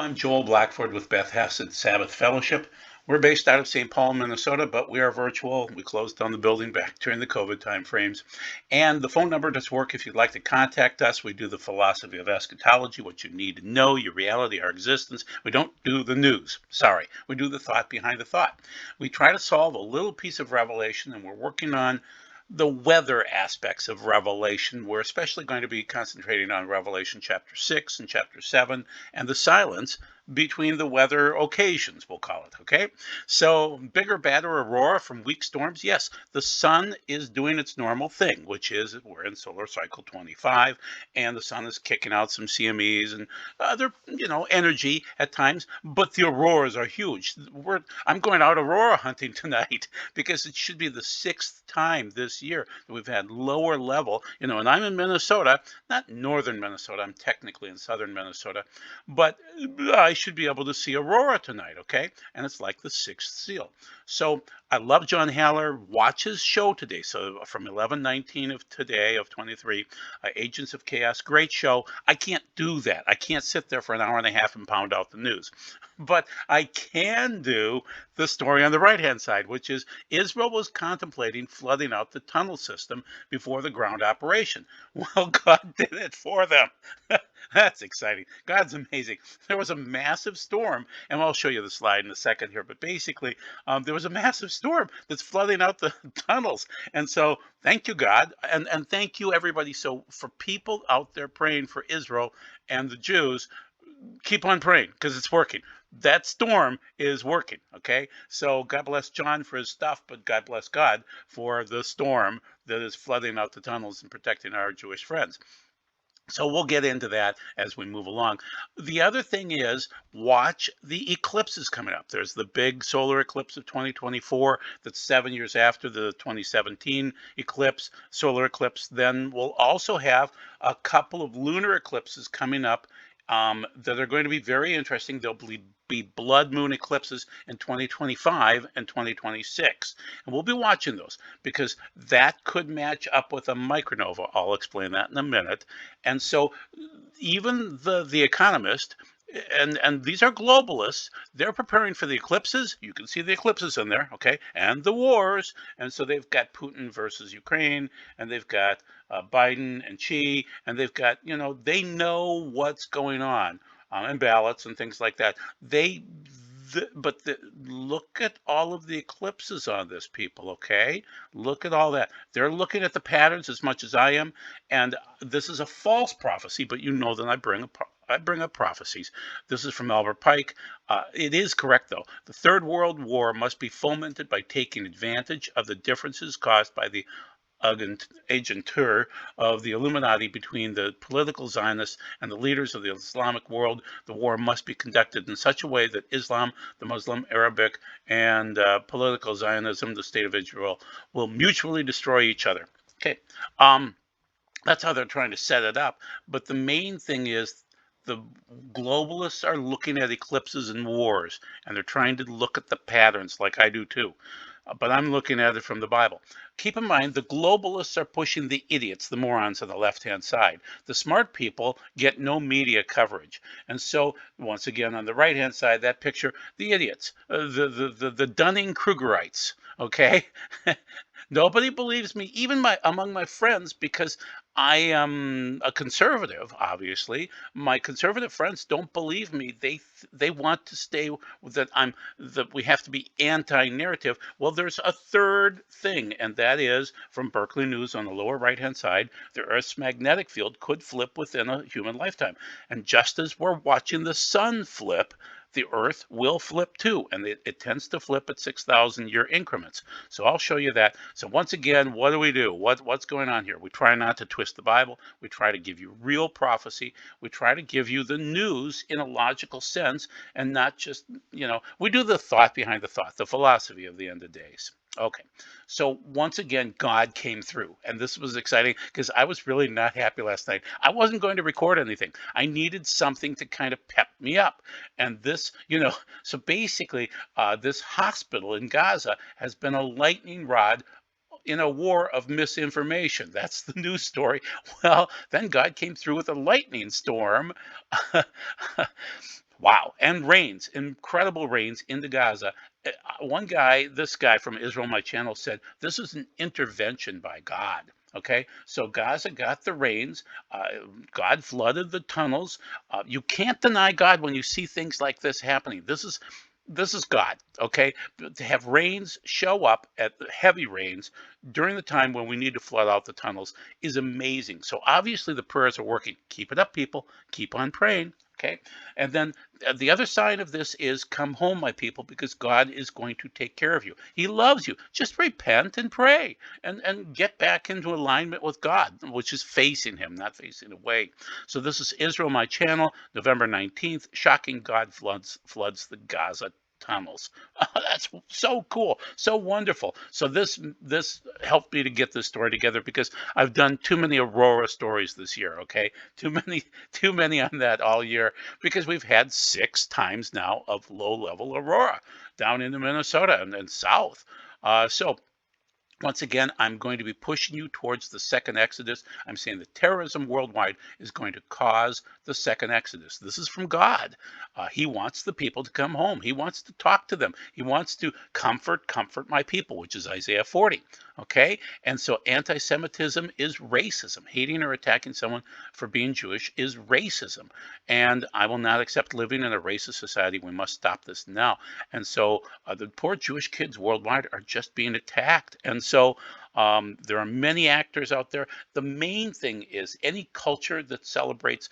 I'm Joel Blackford with Beth Hassett Sabbath Fellowship. We're based out of St. Paul, Minnesota, but we are virtual. We closed down the building back during the COVID time frames. And the phone number does work if you'd like to contact us. We do the philosophy of eschatology, what you need to know, your reality, our existence. We don't do the news. Sorry. We do the thought behind the thought. We try to solve a little piece of revelation, and we're working on the weather aspects of Revelation. We're especially going to be concentrating on Revelation chapter 6 and chapter 7 and the silence between the weather occasions, we'll call it, okay? So, bigger, badder aurora from weak storms? Yes, the sun is doing its normal thing, which is we're in solar cycle 25, and the sun is kicking out some CMEs and other, energy at times, but the auroras are huge. I'm going out aurora hunting tonight because it should be the sixth time this year that we've had lower level, and I'm in Minnesota, not northern Minnesota, I'm technically in southern Minnesota, but I should be able to see aurora tonight, okay? And it's like the sixth seal. So I love John Haller. Watch his show today. So from 11:19 of today of 23, Agents of Chaos, great show. I can't do that. I can't sit there for an hour and a half and pound out the news. But I can do the story on the right-hand side, which is Israel was contemplating flooding out the tunnel system before the ground operation. Well, God did it for them. That's exciting. God's amazing. There was a massive storm, and I'll show you the slide in a second here, but basically, there was a massive storm that's flooding out the tunnels. And so, thank you, God, and thank you, everybody. So, for people out there praying for Israel and the Jews, keep on praying because it's working. That storm is working. Okay. So God bless John for his stuff, but God bless God for the storm that is flooding out the tunnels and protecting our Jewish friends. So we'll get into that as we move along. The other thing is watch the eclipses coming up. There's the big solar eclipse of 2024 that's 7 years after the 2017 eclipse, solar eclipse. Then we'll also have a couple of lunar eclipses coming up that are going to be very interesting. There'll be blood moon eclipses in 2025 and 2026. And we'll be watching those because that could match up with a micronova. I'll explain that in a minute. And so even the Economist, and these are globalists, they're preparing for the eclipses. You can see the eclipses in there, okay, and the wars. And so they've got Putin versus Ukraine, and they've got Biden and Xi, and they've got, they know what's going on, and ballots and things like that. Look at all of the eclipses on this, people, okay? Look at all that. They're looking at the patterns as much as I am, and this is a false prophecy, but you know that I bring up prophecies. This is from Albert Pike. It is correct, though. The Third World War must be fomented by taking advantage of the differences caused by the agentur of the Illuminati between the political Zionists and the leaders of the Islamic world. The war must be conducted in such a way that Islam, the Muslim, Arabic, and political Zionism, the state of Israel, will mutually destroy each other. Okay, that's how they're trying to set it up. But the main thing is the globalists are looking at eclipses and wars, and they're trying to look at the patterns like I do too. But I'm looking at it from the Bible. Keep in mind, the globalists are pushing the idiots, the morons on the left-hand side. The smart people get no media coverage. And so, once again, on the right-hand side, that picture, the idiots, the Dunning-Krugerites, okay? Nobody believes me, even among my friends, because I am a conservative, obviously. My conservative friends don't believe me. They want to stay that we have to be anti-narrative. Well, there's a third thing, and that is from Berkeley News on the lower right-hand side, the Earth's magnetic field could flip within a human lifetime. And just as we're watching the sun flip, the Earth will flip too, and it tends to flip at 6,000-year increments. So I'll show you that. So once again, what do? What's going on here? We try not to twist the Bible. We try to give you real prophecy. We try to give you the news in a logical sense and not just, we do the thought behind the thought, the philosophy of the end of days. Okay, so once again, God came through, and this was exciting because I was really not happy last night. I wasn't going to record anything. I needed something to kind of pep me up, and this, so basically, this hospital in Gaza has been a lightning rod in a war of misinformation. That's the news story. Well, then God came through with a lightning storm. Wow. And rains, incredible rains into Gaza. One guy, this guy from Israel, my channel, said this is an intervention by God. Okay, so Gaza got the rains. Uh, God flooded the tunnels. You can't deny God when you see things like this happening. This is God, okay? To have rains show up at the heavy rains during the time when we need to flood out the tunnels is amazing. So obviously the prayers are working. Keep it up, people. Keep on praying, okay? And then the other side of this is come home, my people, because God is going to take care of you. He loves you. Just repent and pray and get back into alignment with God, which is facing him, not facing away. So this is Israel, my channel, November 19th. Shocking God floods the Gaza tunnels. That's so cool, so wonderful. So this helped me to get this story together because I've done too many aurora stories this year. Okay, too many on that all year because we've had 6 times now of low-level aurora down into Minnesota and south. So once again, I'm going to be pushing you towards the second Exodus. I'm saying that terrorism worldwide is going to cause the second Exodus. This is from God. He wants the people to come home. He wants to talk to them. He wants to comfort my people, which is Isaiah 40. Okay? And so anti-Semitism is racism. Hating or attacking someone for being Jewish is racism. And I will not accept living in a racist society. We must stop this now. And so the poor Jewish kids worldwide are just being attacked. And so there are many actors out there. The main thing is any culture that celebrates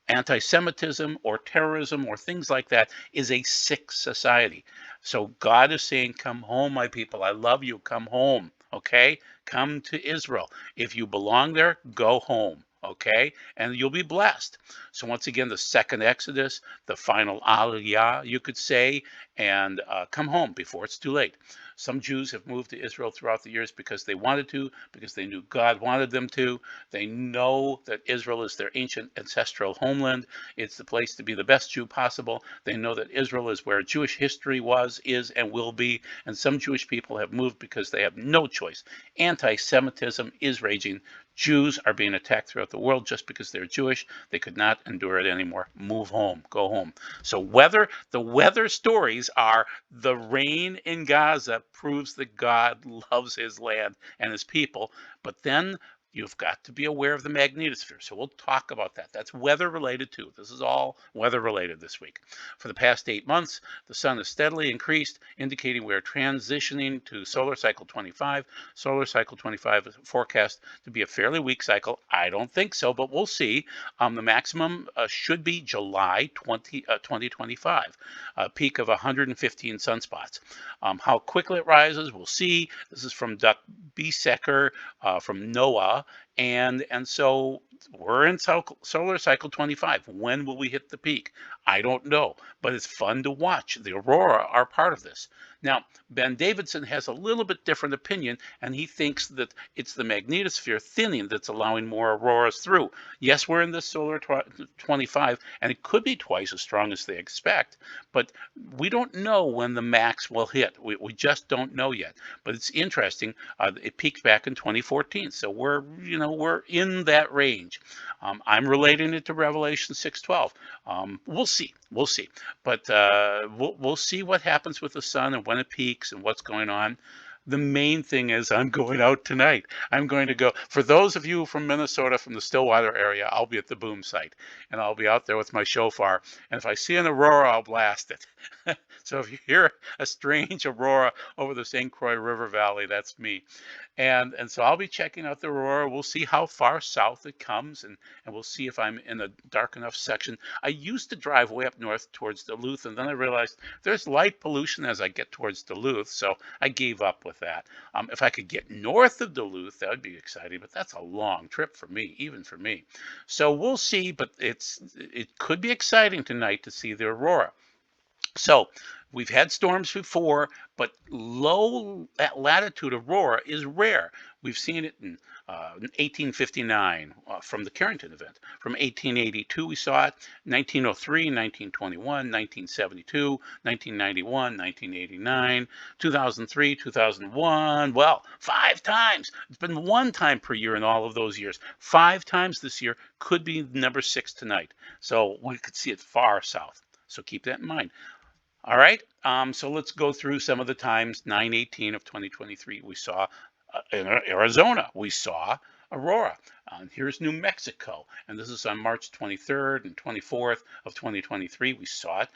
anti-Semitism or terrorism or things like that is a sick society. So God is saying, come home, my people. I love you. Come home. Okay? Come to Israel. If you belong there, go home. Okay? And you'll be blessed. So once again, the second Exodus, the final Aliyah, you could say, and come home before it's too late. Some Jews have moved to Israel throughout the years because they wanted to, because they knew God wanted them to. They know that Israel is their ancient ancestral homeland. It's the place to be the best Jew possible. They know that Israel is where Jewish history was, is, and will be. And some Jewish people have moved because they have no choice. Anti-Semitism is raging. Jews are being attacked throughout the world just because they're Jewish. They could not endure it anymore. Move home. Go home. So the weather stories are the rain in Gaza proves that God loves his land and his people. But then you've got to be aware of the magnetosphere. So we'll talk about that. That's weather related too. This is all weather related this week. For the past 8 months, the sun has steadily increased, indicating we are transitioning to solar cycle 25. Solar cycle 25 is forecast to be a fairly weak cycle. I don't think so, but we'll see. The maximum should be July 2025, a peak of 115 sunspots. How quickly it rises, we'll see. This is from Duck Besecker from NOAA. And so we're in solar cycle 25. When will we hit the peak? I don't know, but it's fun to watch. The aurora are part of this. Now, Ben Davidson has a little bit different opinion, and he thinks that it's the magnetosphere thinning that's allowing more auroras through. Yes, we're in this solar 25, and it could be twice as strong as they expect, but we don't know when the max will hit. We just don't know yet. But it's interesting. It peaked back in 2014, so we're in that range. I'm relating it to Revelation 6:12. We'll see. But we'll see what happens with the sun and when it peaks and what's going on. The main thing is I'm going out tonight. I'm going to go. For those of you from Minnesota, from the Stillwater area, I'll be at the boom site, and I'll be out there with my shofar. And if I see an aurora, I'll blast it. So if you hear a strange aurora over the St. Croix River Valley, that's me. And so I'll be checking out the aurora. We'll see how far south it comes, and we'll see if I'm in a dark enough section. I used to drive way up north towards Duluth, and then I realized there's light pollution as I get towards Duluth, so I gave up with that. If I could get north of Duluth, that would be exciting, but that's a long trip for me, even for me. So we'll see, but it could be exciting tonight to see the aurora. So we've had storms before, but low latitude aurora is rare. We've seen it in 1859 from the Carrington event. From 1882, we saw it. 1903, 1921, 1972, 1991, 1989, 2003, 2001. Well, 5 times. It's been 1 time per year in all of those years. 5 times this year, could be number 6 tonight. So we could see it far south. So keep that in mind. All right, so let's go through some of the times. 9/18 of 2023, we saw in Arizona, we saw aurora. Here's New Mexico, and this is on March 23rd and 24th of 2023. We saw it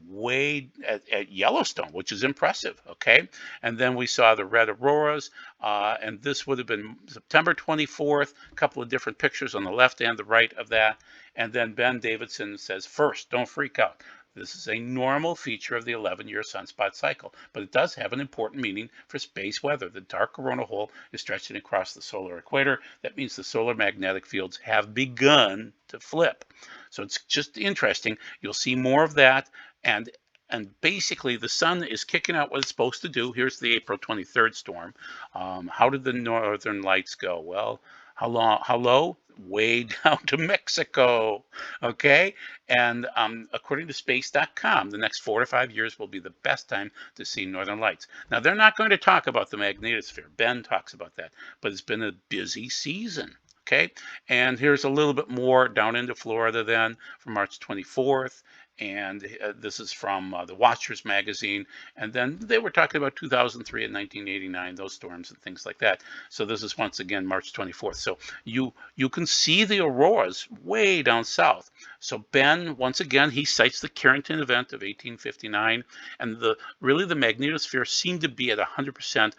way at Yellowstone, which is impressive, okay? And then we saw the red auroras, and this would have been September 24th, a couple of different pictures on the left and the right of that. And then Ben Davidson says, first, don't freak out. This is a normal feature of the 11-year sunspot cycle, but it does have an important meaning for space weather. The dark corona hole is stretching across the solar equator. That means the solar magnetic fields have begun to flip. So it's just interesting. You'll see more of that, and basically the sun is kicking out what it's supposed to do. Here's the April 23rd storm. How did the northern lights go? Well, how low? Way down to Mexico, okay? And according to space.com, the next 4 to 5 years will be the best time to see northern lights. Now, they're not going to talk about the magnetosphere. Ben talks about that, but it's been a busy season, okay? And here's a little bit more down into Florida then from March 24th. And this is from the Watchers magazine. And then they were talking about 2003 and 1989, those storms and things like that. So this is once again March 24th. So you can see the auroras way down south. So Ben, once again, he cites the Carrington event of 1859, and really the magnetosphere seemed to be at 100%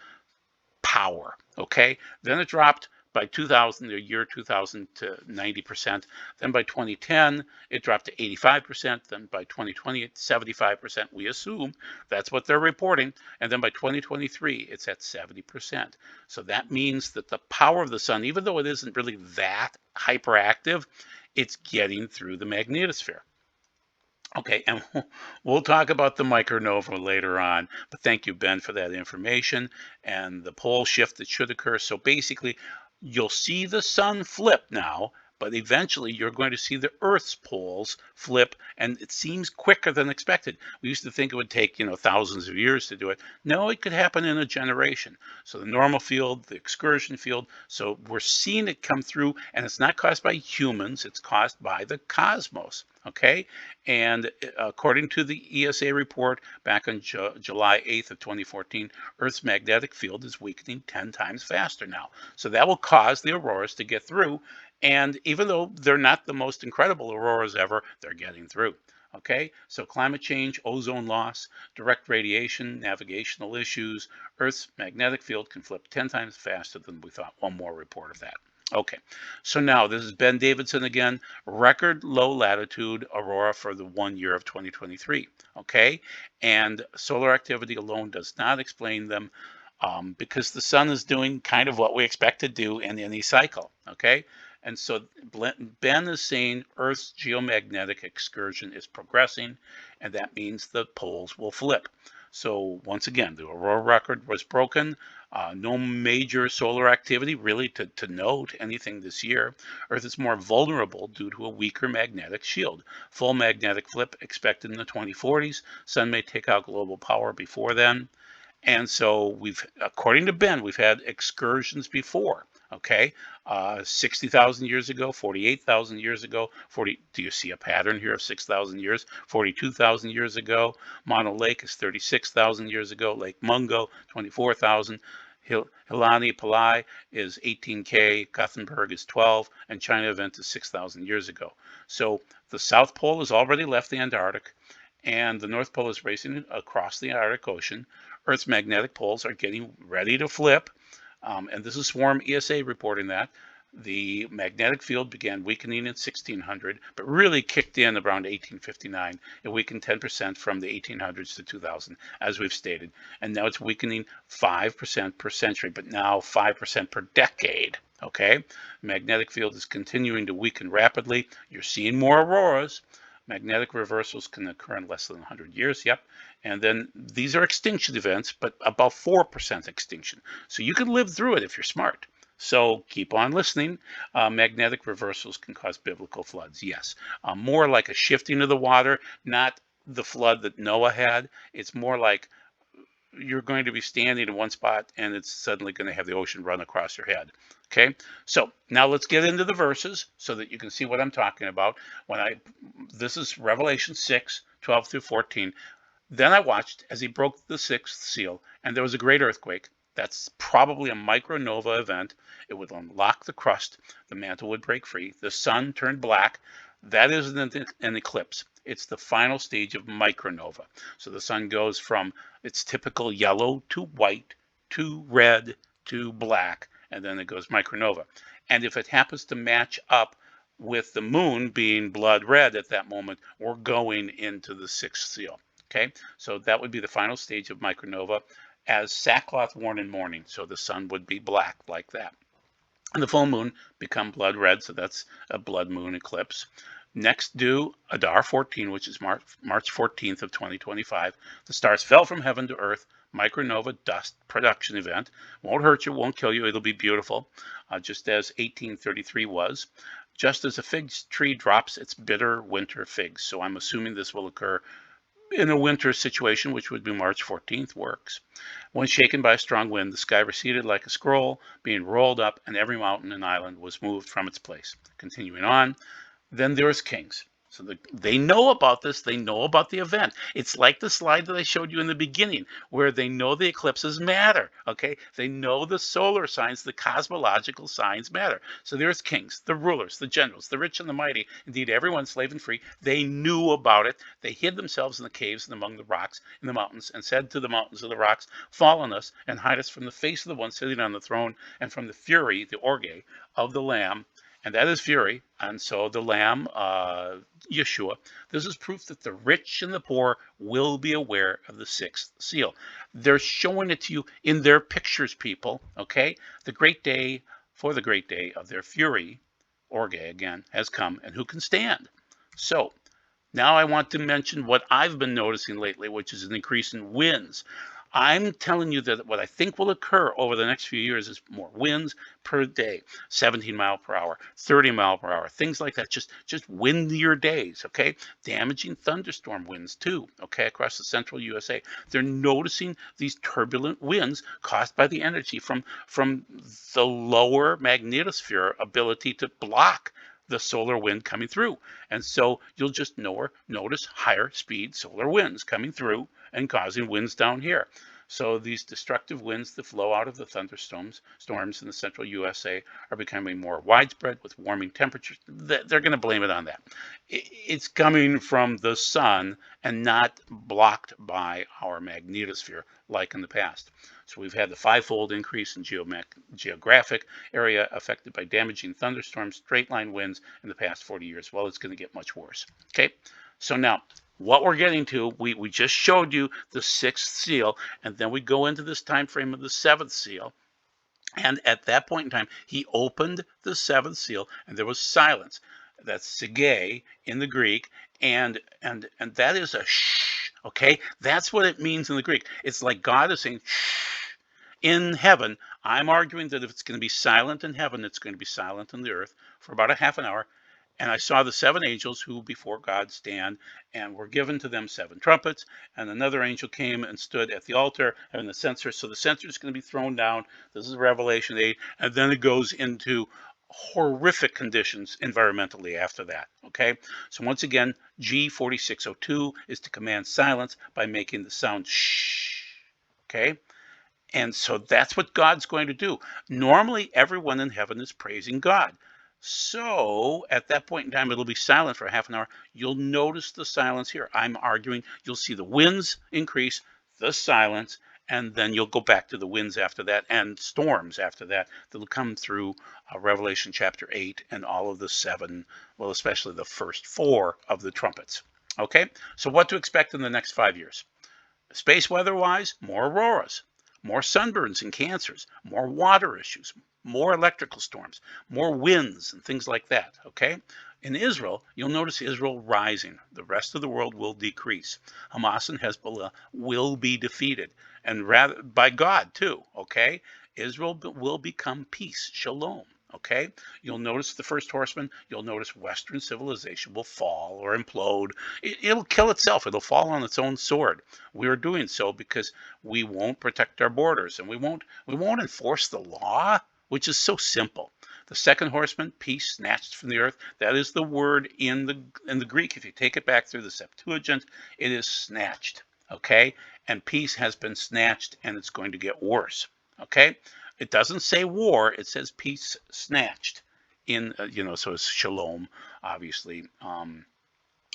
power. Okay, then it dropped by 2000, the year 2000, to 90%. Then by 2010, it dropped to 85%. Then by 2020, it's 75%. We assume that's what they're reporting. And then by 2023, it's at 70%. So that means that the power of the sun, even though it isn't really that hyperactive, it's getting through the magnetosphere. Okay, and we'll talk about the micronova later on, but thank you, Ben, for that information and the pole shift that should occur. So basically, you'll see the sun flip now, but eventually you're going to see the Earth's poles flip, and it seems quicker than expected. We used to think it would take, thousands of years to do it. No, it could happen in a generation. So the normal field, the excursion field, so we're seeing it come through, and it's not caused by humans, it's caused by the cosmos, okay? And according to the ESA report back on July 8th of 2014, Earth's magnetic field is weakening 10 times faster now. So that will cause the auroras to get through. And even though they're not the most incredible auroras ever, they're getting through. Okay, so climate change, ozone loss, direct radiation, navigational issues, Earth's magnetic field can flip 10 times faster than we thought. One more report of that. Okay, so now this is Ben Davidson again, record low latitude aurora for the 1 year of 2023. Okay, and solar activity alone does not explain them because the sun is doing kind of what we expect to do in any cycle. Okay. And so Ben is saying Earth's geomagnetic excursion is progressing, and that means the poles will flip. So once again, the aurora record was broken. No major solar activity really to note anything this year. Earth is more vulnerable due to a weaker magnetic shield. Full magnetic flip expected in the 2040s. Sun may take out global power before then. And so according to Ben, we've had excursions before. Okay, 60,000 years ago, 48,000 years ago, do you see a pattern here of 6,000 years? 42,000 years ago. Mono Lake is 36,000 years ago. Lake Mungo, 24,000. Hilani Palai is 18K. Gothenburg is 12. And China event is 6,000 years ago. So the South Pole has already left the Antarctic, and the North Pole is racing across the Arctic Ocean. Earth's magnetic poles are getting ready to flip. And this is Swarm ESA reporting that. The magnetic field began weakening in 1600, but really kicked in around 1859. It weakened 10% from the 1800s to 2000, as we've stated. And now it's weakening 5% per century, but now 5% per decade. Okay? Magnetic field is continuing to weaken rapidly. You're seeing more auroras. Magnetic reversals can occur in less than 100 years. Yep. And then these are extinction events, but about 4% extinction. So you can live through it if you're smart. So keep on listening. Magnetic reversals can cause biblical floods. Yes. More like a shifting of the water, not the flood that Noah had. It's more like you're going to be standing in one spot and it's suddenly going to have the ocean run across your head. Okay, so now let's get into the verses so that you can see what I'm talking about. This is Revelation 6:12 through 14. Then I watched as he broke the sixth seal, and there was a great earthquake. That's probably a micronova event. It would unlock the crust, the mantle would break free, the sun turned black. That isn't an eclipse. It's the final stage of micronova. So the sun goes from its typical yellow to white to red to black, and then it goes micronova. And if it happens to match up with the moon being blood red at that moment, we're going into the sixth seal. Okay, so that would be the final stage of micronova as sackcloth worn in mourning. So the sun would be black like that. And the full moon become blood red, so that's a blood moon eclipse. Next due Adar 14, which is March 14th of 2025. The stars fell from heaven to earth. Micronova dust production event. Won't hurt you, won't kill you. It'll be beautiful, just as 1833 was. Just as a fig tree drops its bitter winter figs. So I'm assuming this will occur in a winter situation, which would be March 14th, works. When shaken by a strong wind, the sky receded like a scroll, being rolled up, and every mountain and island was moved from its place. Continuing on, then there's kings. So they know about this. They know about the event. It's like the slide that I showed you in the beginning, where they know the eclipses matter. Okay, they know the solar signs, the cosmological signs matter. So there's kings, the rulers, the generals, the rich and the mighty. Indeed, everyone slave and free. They knew about it. They hid themselves in the caves and among the rocks in the mountains, and said to the mountains of the rocks, "Fall on us and hide us from the face of the one sitting on the throne, and from the fury, the orge, of the Lamb." And that is fury. And so the Lamb, Yeshua, this is proof that the rich and the poor will be aware of the sixth seal. They're showing it to you in their pictures, people, okay? The great day, for the great day of their fury, orge again, has come, and who can stand? So now I want to mention what I've been noticing lately, which is an increase in winds. I'm telling you that what I think will occur over the next few years is more winds per day, 17 mile per hour, 30 mile per hour, things like that. Just windier days, okay? Damaging thunderstorm winds too, okay, across the central USA. They're noticing these turbulent winds caused by the energy from the lower magnetosphere ability to block the solar wind coming through. And so you'll just notice higher speed solar winds coming through and causing winds down here. So these destructive winds that flow out of the thunderstorms in the central USA are becoming more widespread with warming temperatures. They're going to blame it on that. It's coming from the sun and not blocked by our magnetosphere like in the past. So we've had the fivefold increase in geographic area affected by damaging thunderstorms, straight line winds in the past 40 years. Well, it's going to get much worse. Okay, so now what we're getting to, we just showed you the sixth seal, and then we go into this time frame of the seventh seal. And at that point in time, he opened the seventh seal, and there was silence. That's sige in the Greek, and that is a shh. Okay, that's what it means in the Greek. It's like God is saying shh. In heaven, I'm arguing that if it's going to be silent in heaven, it's going to be silent on the earth for about a half an hour. And I saw the seven angels who before God stand, and were given to them seven trumpets. And another angel came and stood at the altar having the censer. So the censer is going to be thrown down. This is Revelation 8. And then it goes into horrific conditions environmentally after that. Okay. So once again, G4602 is to command silence by making the sound shh. Okay. And so that's what God's going to do. Normally, everyone in heaven is praising God. So at that point in time, it'll be silent for half an hour. You'll notice the silence here. I'm arguing you'll see the winds increase, the silence, and then you'll go back to the winds after that and storms after that. That'll come through Revelation chapter 8 and all of the seven, well, especially the first four of the trumpets. Okay, so what to expect in the next 5 years? Space weather-wise, more auroras, more sunburns and cancers, more water issues, more electrical storms, more winds and things like that, okay? In Israel, you'll notice Israel rising. The rest of the world will decrease. Hamas and Hezbollah will be defeated, and rather by God too, okay? Israel will become peace, shalom. Okay, you'll notice the first horseman. You'll notice Western civilization will fall or implode. It'll kill itself. It'll fall on its own sword. We are doing so because we won't protect our borders, and we won't enforce the law, which is so simple. The second horseman, peace snatched from the earth. That is the word in the Greek. If you take it back through the Septuagint, it is snatched. Okay, and peace has been snatched, and it's going to get worse. Okay. It doesn't say war, it says peace snatched in, so it's shalom, obviously.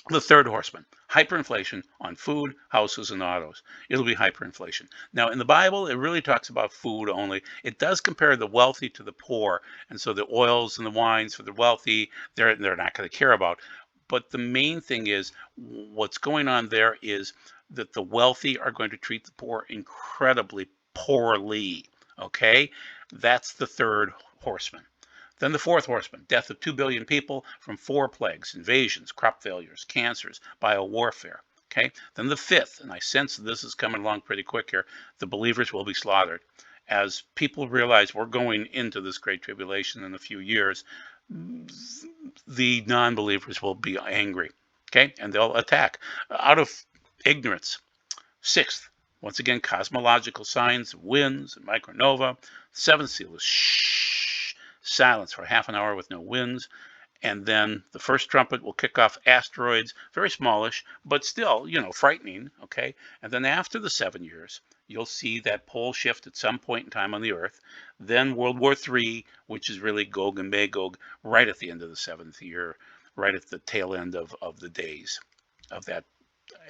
The third horseman, hyperinflation on food, houses, and autos. It'll be hyperinflation. Now, in the Bible, it really talks about food only. It does compare the wealthy to the poor. And so the oils and the wines for the wealthy, they're not going to care about. But the main thing is what's going on there is that the wealthy are going to treat the poor incredibly poorly. Okay, that's the third horseman. Then the fourth horseman, death of 2 billion people from 4 plagues, invasions, crop failures, cancers, biowarfare. Okay, then the fifth, and I sense this is coming along pretty quick here, the believers will be slaughtered. As people realize we're going into this great tribulation in a few years, the non-believers will be angry. Okay, and they'll attack out of ignorance. Sixth, once again, cosmological signs, winds, and micronova. Seventh seal is silence for half an hour with no winds. And then the first trumpet will kick off asteroids, very smallish, but still, frightening. Okay. And then after the 7 years, you'll see that pole shift at some point in time on the Earth. Then World War III, which is really Gog and Magog, right at the end of the 7th year, right at the tail end of the days of that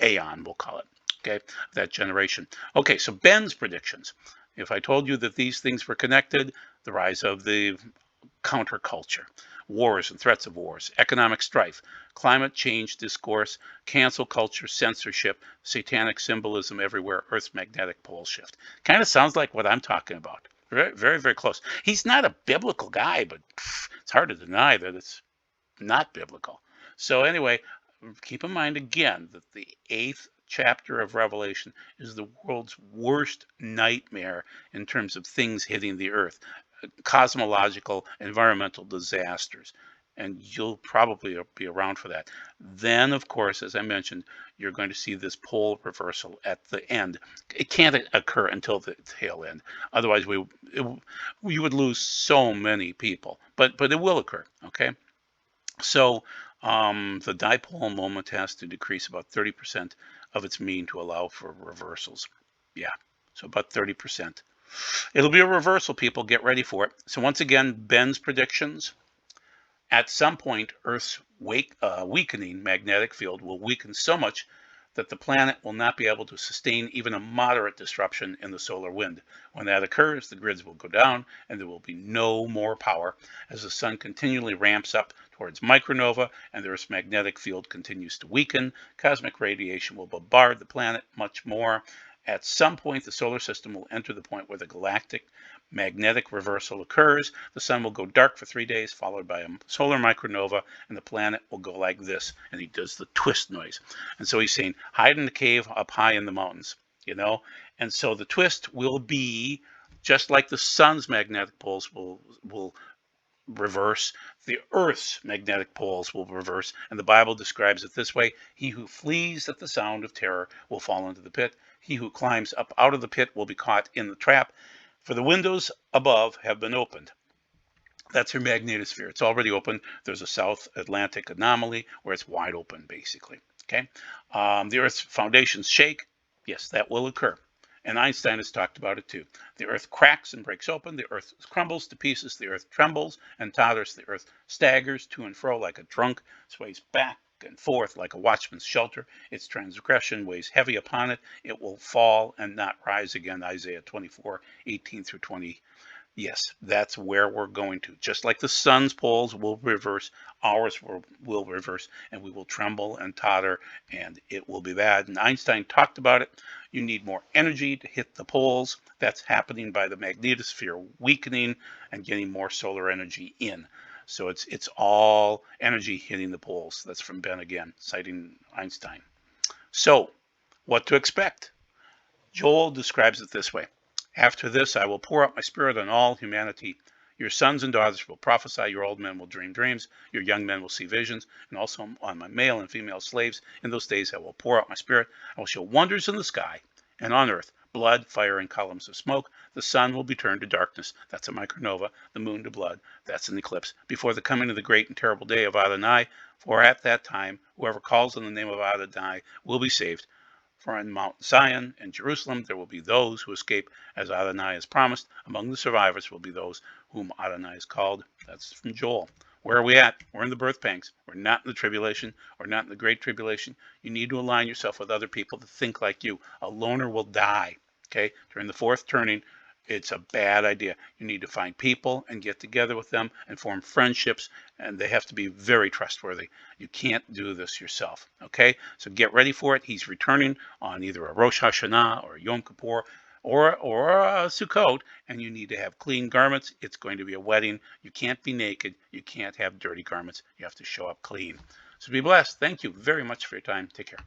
aeon, we'll call it. Okay, that generation. Okay, so Ben's predictions. If I told you that these things were connected, the rise of the counterculture, wars and threats of wars, economic strife, climate change discourse, cancel culture, censorship, satanic symbolism everywhere, Earth's magnetic pole shift. Kind of sounds like what I'm talking about. Very, very, very close. He's not a biblical guy, but it's hard to deny that it's not biblical. So anyway, keep in mind again that the 8th chapter of Revelation is the world's worst nightmare in terms of things hitting the earth, cosmological, environmental disasters. And you'll probably be around for that. Then, of course, as I mentioned, you're going to see this pole reversal at the end. It can't occur until the tail end. Otherwise, we would lose so many people. But it will occur, okay? So the dipole moment has to decrease about 30% of its mean to allow for reversals. Yeah, so about 30%. It'll be a reversal, people. Get ready for it. So once again, Ben's predictions. At some point, Earth's weakening magnetic field will weaken so much that the planet will not be able to sustain even a moderate disruption in the solar wind. When that occurs, the grids will go down and there will be no more power as the sun continually ramps up towards micronova and the Earth's magnetic field continues to weaken. Cosmic radiation will bombard the planet much more. At some point, the solar system will enter the point where the galactic magnetic reversal occurs. The sun will go dark for 3 days, followed by a solar micronova, and the planet will go like this. And he does the twist noise. And so he's saying, hide in the cave up high in the mountains, And so the twist will be just like the sun's magnetic poles will reverse, the Earth's magnetic poles will reverse. And the Bible describes it this way: he who flees at the sound of terror will fall into the pit. He who climbs up out of the pit will be caught in the trap. For the windows above have been opened. That's your magnetosphere. It's already open. There's a South Atlantic anomaly where it's wide open, basically. Okay. The Earth's foundations shake. Yes, that will occur. And Einstein has talked about it too. The Earth cracks and breaks open. The Earth crumbles to pieces. The Earth trembles and totters. The Earth staggers to and fro like a drunk, sways back and forth like a watchman's shelter. Its transgression weighs heavy upon it. It will fall and not rise again. Isaiah 24:18-20. Yes, that's where we're going to. Just like the sun's poles will reverse, ours will reverse, and we will tremble and totter, and it will be bad. And Einstein talked about it. You need more energy to hit the poles. That's happening by the magnetosphere weakening and getting more solar energy in. So it's all energy hitting the poles. That's from Ben again, citing Einstein. So what to expect? Joel describes it this way. After this, I will pour out my spirit on all humanity. Your sons and daughters will prophesy, your old men will dream dreams, your young men will see visions, and also on my male and female slaves. In those days I will pour out my spirit. I will show wonders in the sky and on earth, blood, fire, and columns of smoke. The sun will be turned to darkness. That's a micronova. The moon to blood. That's an eclipse. Before the coming of the great and terrible day of Adonai, for at that time, whoever calls on the name of Adonai will be saved. For on Mount Zion and Jerusalem there will be those who escape as Adonai has promised. Among the survivors will be those whom Adonai has called. That's from Joel. Where are we at? We're in the birth pangs. We're not in the tribulation. We're not in the great tribulation. You need to align yourself with other people that think like you. A loner will die. Okay? During the fourth turning, it's a bad idea. You need to find people and get together with them and form friendships, and they have to be very trustworthy. You can't do this yourself. Okay? So get ready for it. He's returning on either a Rosh Hashanah or a Yom Kippur or a Sukkot, and you need to have clean garments. It's going to be a wedding. You can't be naked. You can't have dirty garments. You have to show up clean. So be blessed. Thank you very much for your time. Take care.